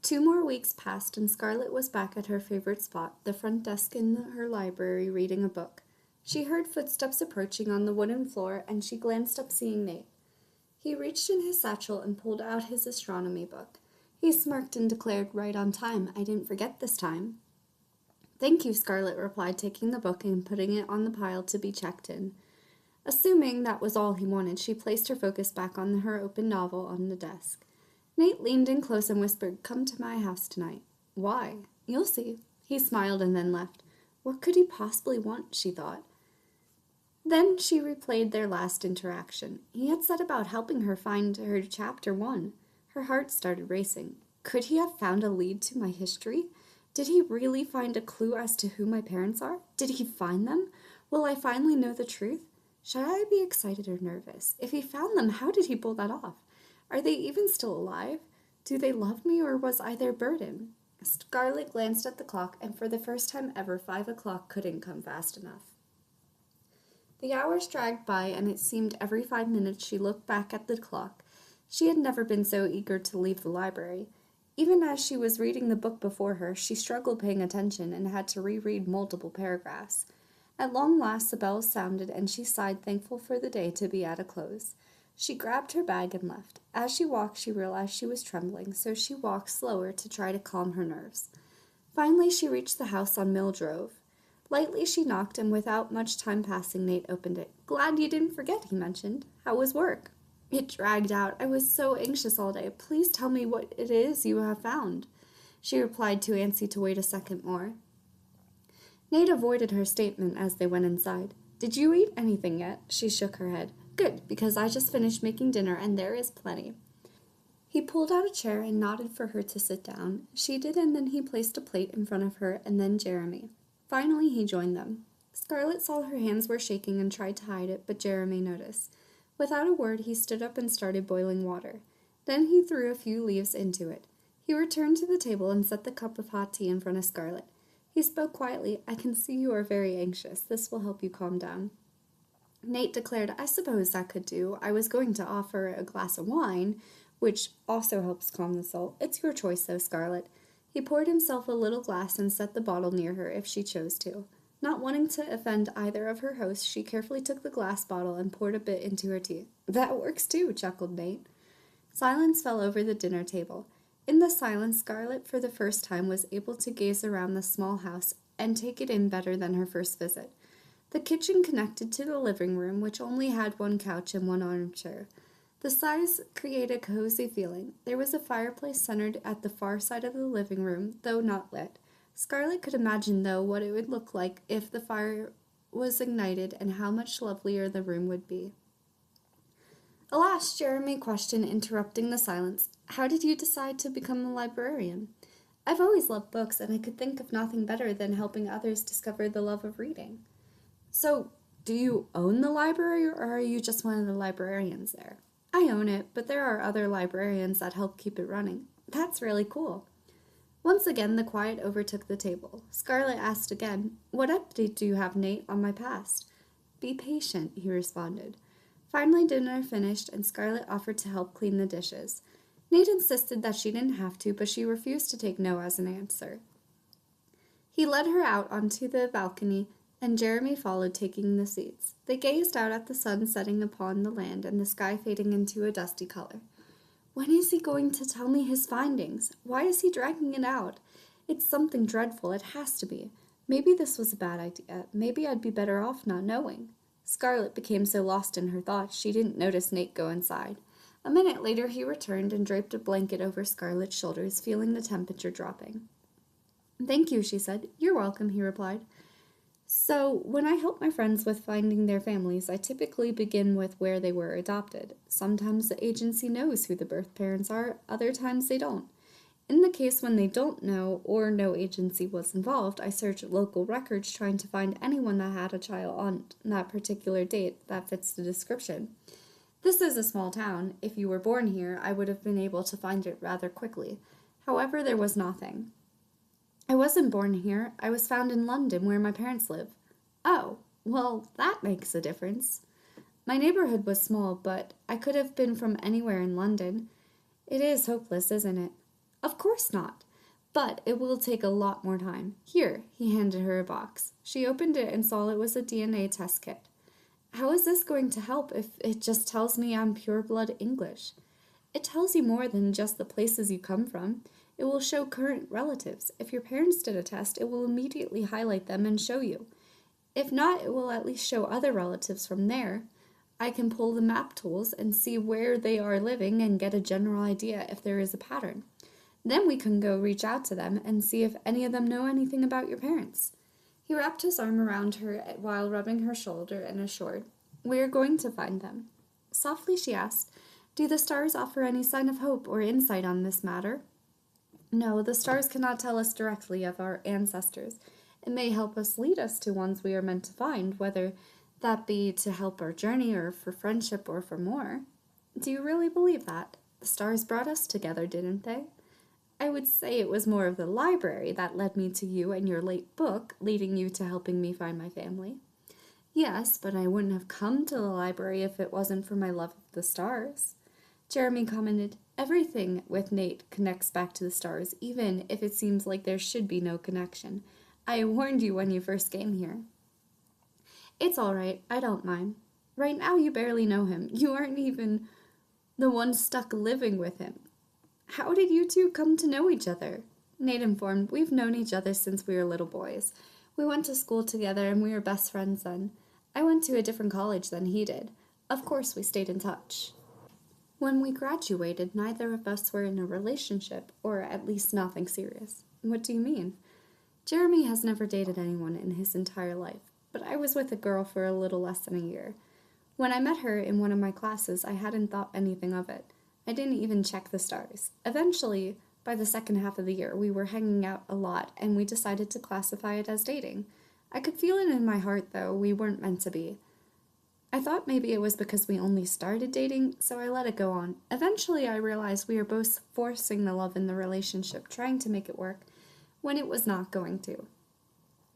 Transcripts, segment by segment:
2 more weeks passed, and Scarlett was back at her favorite spot, the front desk in her library, reading a book. She heard footsteps approaching on the wooden floor, and she glanced up, seeing Nate. He reached in his satchel and pulled out his astronomy book. He smirked and declared, "Right on time. I didn't forget this time." "Thank you," Scarlett replied, taking the book and putting it on the pile to be checked in. Assuming that was all he wanted, she placed her focus back on her open novel on the desk. Nate leaned in close and whispered, "Come to my house tonight." "Why?" "You'll see." He smiled and then left. What could he possibly want, she thought. Then she replayed their last interaction. He had said about helping her find her chapter 1. Her heart started racing. Could he have found a lead to my history? Did he really find a clue as to who my parents are? Did he find them? Will I finally know the truth? Should I be excited or nervous? If he found them, how did he pull that off? Are they even still alive? Do they love me, or was I their burden? Scarlett glanced at the clock, and for the first time ever, 5 o'clock couldn't come fast enough. The hours dragged by, and it seemed every 5 minutes she looked back at the clock. She had never been so eager to leave the library. Even as she was reading the book before her, she struggled paying attention and had to reread multiple paragraphs. At long last the bells sounded, and she sighed, thankful for the day to be at a close. She grabbed her bag and left. As she walked, she realized she was trembling, so she walked slower to try to calm her nerves. Finally, she reached the house on Mill Drove. Lightly she knocked, and without much time passing, Nate opened it. "Glad you didn't forget," he mentioned. "How was work?" "It dragged out. I was so anxious all day. Please tell me what it is you have found." She replied to Nancy to wait a second more. Nate avoided her statement as they went inside. "Did you eat anything yet?" She shook her head. "Good, because I just finished making dinner, and there is plenty." He pulled out a chair and nodded for her to sit down. She did, and then he placed a plate in front of her, and then Jeramie. Finally, he joined them. Scarlett saw her hands were shaking and tried to hide it, but Jeramie noticed. Without a word, he stood up and started boiling water. Then he threw a few leaves into it. He returned to the table and set the cup of hot tea in front of Scarlett. He spoke quietly. "I can see you are very anxious. This will help you calm down." Nate declared, "I suppose that could do. I was going to offer a glass of wine, which also helps calm the soul. It's your choice, though, Scarlett." He poured himself a little glass and set the bottle near her if she chose to. Not wanting to offend either of her hosts, she carefully took the glass bottle and poured a bit into her tea. "That works too," chuckled Nate. Silence fell over the dinner table. In the silence, Scarlett, for the first time, was able to gaze around the small house and take it in better than her first visit. The kitchen connected to the living room, which only had one couch and one armchair. The size created a cozy feeling. There was a fireplace centered at the far side of the living room, though not lit. Scarlett could imagine, though, what it would look like if the fire was ignited and how much lovelier the room would be. Alas, Jeramie questioned, interrupting the silence. "How did you decide to become a librarian?" "I've always loved books, and I could think of nothing better than helping others discover the love of reading." "So, do you own the library, or are you just one of the librarians there?" "I own it, but there are other librarians that help keep it running." "That's really cool." Once again, the quiet overtook the table. Scarlett asked again, "What update do you have, Nate, on my past?" "Be patient," he responded. Finally, dinner finished, and Scarlett offered to help clean the dishes. Nate insisted that she didn't have to, but she refused to take no as an answer. He led her out onto the balcony, and Jeramie followed, taking the seats. They gazed out at the sun setting upon the land and the sky fading into a dusty color. "When is he going to tell me his findings? Why is he dragging it out? It's something dreadful. It has to be. Maybe this was a bad idea. Maybe I'd be better off not knowing." Scarlett became so lost in her thoughts she didn't notice Nate go inside. A minute later he returned and draped a blanket over Scarlett's shoulders, feeling the temperature dropping. "Thank you," she said. "You're welcome," he replied. "So, when I help my friends with finding their families, I typically begin with where they were adopted. Sometimes the agency knows who the birth parents are, other times they don't. In the case when they don't know or no agency was involved, I search local records trying to find anyone that had a child on that particular date that fits the description. This is a small town. If you were born here, I would have been able to find it rather quickly. However, there was nothing. I wasn't born here. I was found in London, where my parents live." "Oh, well, that makes a difference." "My neighborhood was small, but I could have been from anywhere in London. It is hopeless, isn't it?" Of course not. But it will take a lot more time. Here, he handed her a box. She opened it and saw it was a DNA test kit. How is this going to help if it just tells me I'm pure-blood English? It tells you more than just the places you come from. It will show current relatives. If your parents did a test, it will immediately highlight them and show you. If not, it will at least show other relatives from there. I can pull the map tools and see where they are living and get a general idea if there is a pattern. Then we can go reach out to them and see if any of them know anything about your parents. He wrapped his arm around her while rubbing her shoulder and assured, "We are going to find them." Softly she asked, "Do the stars offer any sign of hope or insight on this matter?" "No, the stars cannot tell us directly of our ancestors. It may help us lead us to ones we are meant to find, whether that be to help our journey or for friendship or for more." "Do you really believe that? The stars brought us together, didn't they?" "I would say it was more of the library that led me to you and your late book, leading you to helping me find my family." "Yes, but I wouldn't have come to the library if it wasn't for my love of the stars." Jeramie commented, "Everything with Nate connects back to the stars, even if it seems like there should be no connection. I warned you when you first came here." "It's all right. I don't mind. Right now you barely know him. You aren't even the one stuck living with him." "How did you two come to know each other?" Nate informed, "We've known each other since we were little boys. We went to school together and we were best friends then. I went to a different college than he did. Of course we stayed in touch. When we graduated, neither of us were in a relationship, or at least nothing serious." "What do you mean?" "Jeramie has never dated anyone in his entire life, but I was with a girl for a little less than a year. When I met her in one of my classes, I hadn't thought anything of it. I didn't even check the stars. Eventually, by the second half of the year, we were hanging out a lot, and we decided to classify it as dating. I could feel it in my heart, though, we weren't meant to be. I thought maybe it was because we only started dating, so I let it go on. Eventually, I realized we were both forcing the love in the relationship, trying to make it work, when it was not going to.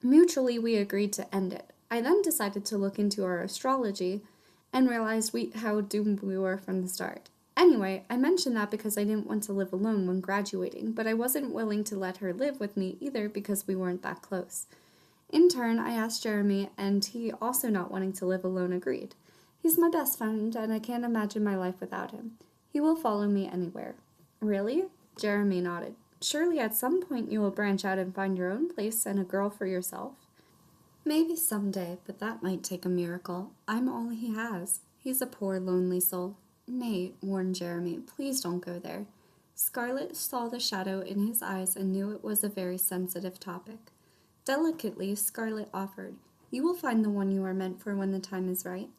Mutually, we agreed to end it. I then decided to look into our astrology and realized how doomed we were from the start. Anyway, I mentioned that because I didn't want to live alone when graduating, but I wasn't willing to let her live with me either because we weren't that close. In turn, I asked Jeramie, and he, also not wanting to live alone, agreed. He's my best friend, and I can't imagine my life without him. He will follow me anywhere." "Really?" Jeramie nodded. "Surely at some point you will branch out and find your own place and a girl for yourself." "Maybe someday, but that might take a miracle. I'm all he has. He's a poor, lonely soul." "Nate," warned Jeramie, "please don't go there." Scarlet saw the shadow in his eyes and knew it was a very sensitive topic. Delicately, Scarlet offered, "You will find the one you are meant for when the time is right."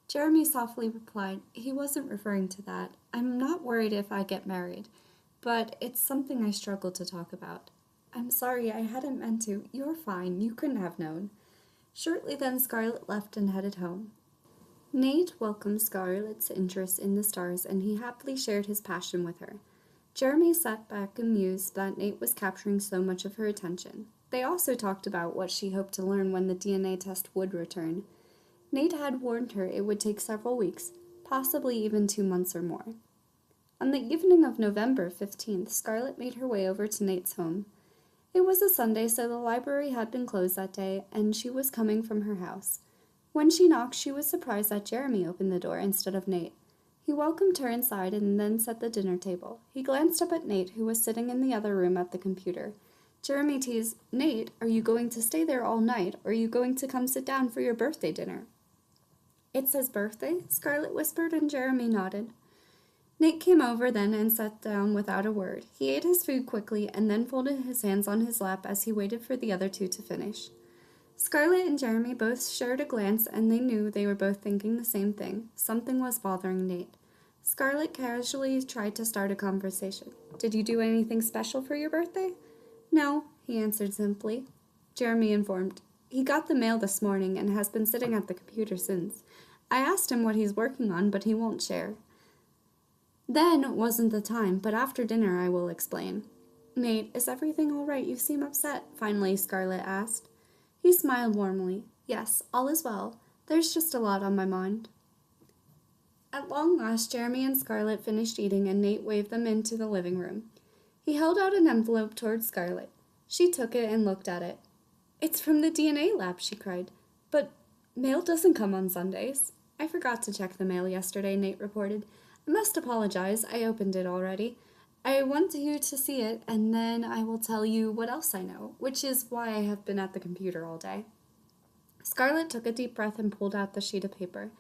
Jeramie softly replied, "He wasn't referring to that. I'm not worried if I get married, but it's something I struggle to talk about." "I'm sorry, I hadn't meant to. You're fine. You couldn't have known." Shortly then, Scarlet left and headed home. Nate welcomed Scarlet's interest in the stars, and he happily shared his passion with her. Jeramie sat back amused that Nate was capturing so much of her attention. They also talked about what she hoped to learn when the DNA test would return. Nate had warned her it would take several weeks, possibly even 2 months or more. On the evening of November 15th, Scarlet made her way over to Nate's home. It was a Sunday, so the library had been closed that day, and she was coming from her house. When she knocked, she was surprised that Jeramie opened the door instead of Nate. He welcomed her inside and then set the dinner table. He glanced up at Nate, who was sitting in the other room at the computer. Jeramie teased, "Nate, are you going to stay there all night, or are you going to come sit down for your birthday dinner?" "It's his birthday?" Scarlet whispered, and Jeramie nodded. Nate came over then and sat down without a word. He ate his food quickly and then folded his hands on his lap as he waited for the other two to finish. Scarlet and Jeramie both shared a glance, and they knew they were both thinking the same thing. Something was bothering Nate. Scarlet casually tried to start a conversation. "Did you do anything special for your birthday?" "No," he answered simply. Jeramie informed, "He got the mail this morning and has been sitting at the computer since. I asked him what he's working on, but he won't share." "Then wasn't the time, but after dinner I will explain." "Nate, is everything all right? You seem upset," finally Scarlet asked. He smiled warmly. "Yes, all is well. There's just a lot on my mind." At long last, Jeramie and Scarlet finished eating, and Nate waved them into the living room. He held out an envelope toward Scarlet. She took it and looked at it. "It's from the DNA lab," she cried. "But mail doesn't come on Sundays." "I forgot to check the mail yesterday," Nate reported. "I must apologize. I opened it already. I want you to see it, and then I will tell you what else I know, which is why I have been at the computer all day." Scarlet took a deep breath and pulled out the sheet of paper.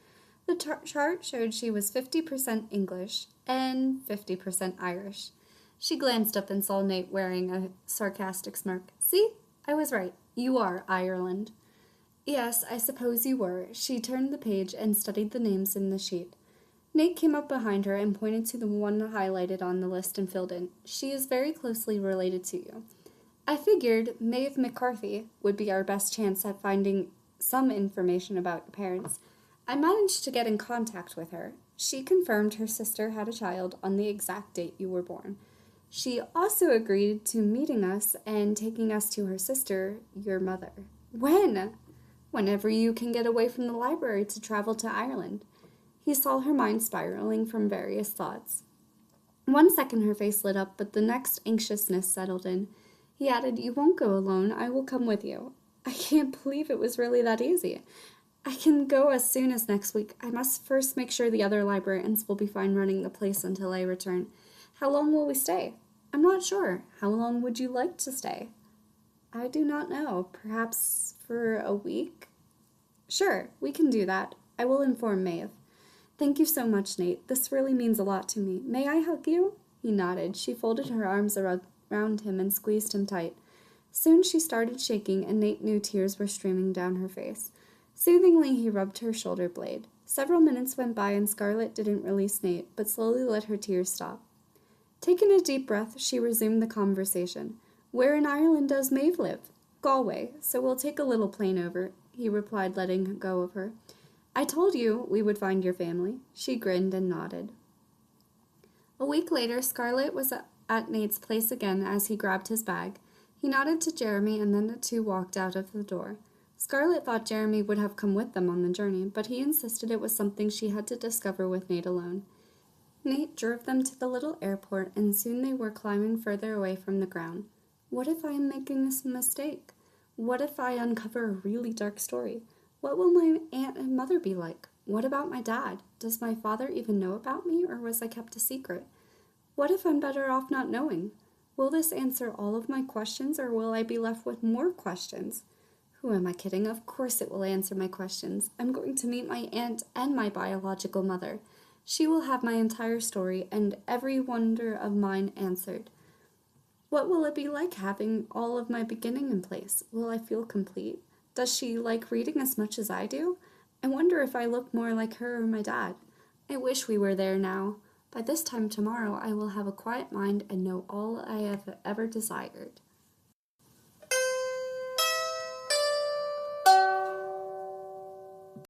The chart showed she was 50% English and 50% Irish. She glanced up and saw Nate wearing a sarcastic smirk. "See? I was right. You are Ireland." "Yes, I suppose you were." She turned the page and studied the names in the sheet. Nate came up behind her and pointed to the one highlighted on the list and filled in. "She is very closely related to you." I figured Maeve McCarthy would be our best chance at finding some information about your parents. I managed to get in contact with her. She confirmed her sister had a child on the exact date you were born. She also agreed to meeting us and taking us to her sister, your mother. "When?" "Whenever you can get away from the library to travel to Ireland." He saw her mind spiraling from various thoughts. One second her face lit up, but the next anxiousness settled in. He added, "You won't go alone. I will come with you." I can't believe it was really that easy. "I can go as soon as next week. I must first make sure the other librarians will be fine running the place until I return." "How long will we stay?" "I'm not sure. How long would you like to stay?" "I do not know. Perhaps for a week?" "Sure, we can do that. I will inform Maeve." "Thank you so much, Nate. This really means a lot to me. May I hug you?" He nodded. She folded her arms around him and squeezed him tight. Soon she started shaking, and Nate knew tears were streaming down her face. Soothingly, he rubbed her shoulder blade. Several minutes went by, and Scarlet didn't release Nate, but slowly let her tears stop. Taking a deep breath, she resumed the conversation. "Where in Ireland does Maeve live?" "Galway, so we'll take a little plane over," he replied, letting go of her. "I told you we would find your family." She grinned and nodded. A week later, Scarlet was at Nate's place again as he grabbed his bag. He nodded to Jeramie, and then the two walked out of the door. Scarlet thought Jeramie would have come with them on the journey, but he insisted it was something she had to discover with Nate alone. Nate drove them to the little airport, and soon they were climbing further away from the ground. What if I am making a mistake? What if I uncover a really dark story? What will my aunt and mother be like? What about my dad? Does my father even know about me, or was I kept a secret? What if I'm better off not knowing? Will this answer all of my questions, or will I be left with more questions? Who am I kidding? Of course it will answer my questions. I'm going to meet my aunt and my biological mother. She will have my entire story and every wonder of mine answered. What will it be like having all of my beginning in place? Will I feel complete? Does she like reading as much as I do? I wonder if I look more like her or my dad. I wish we were there now. By this time tomorrow, I will have a quiet mind and know all I have ever desired.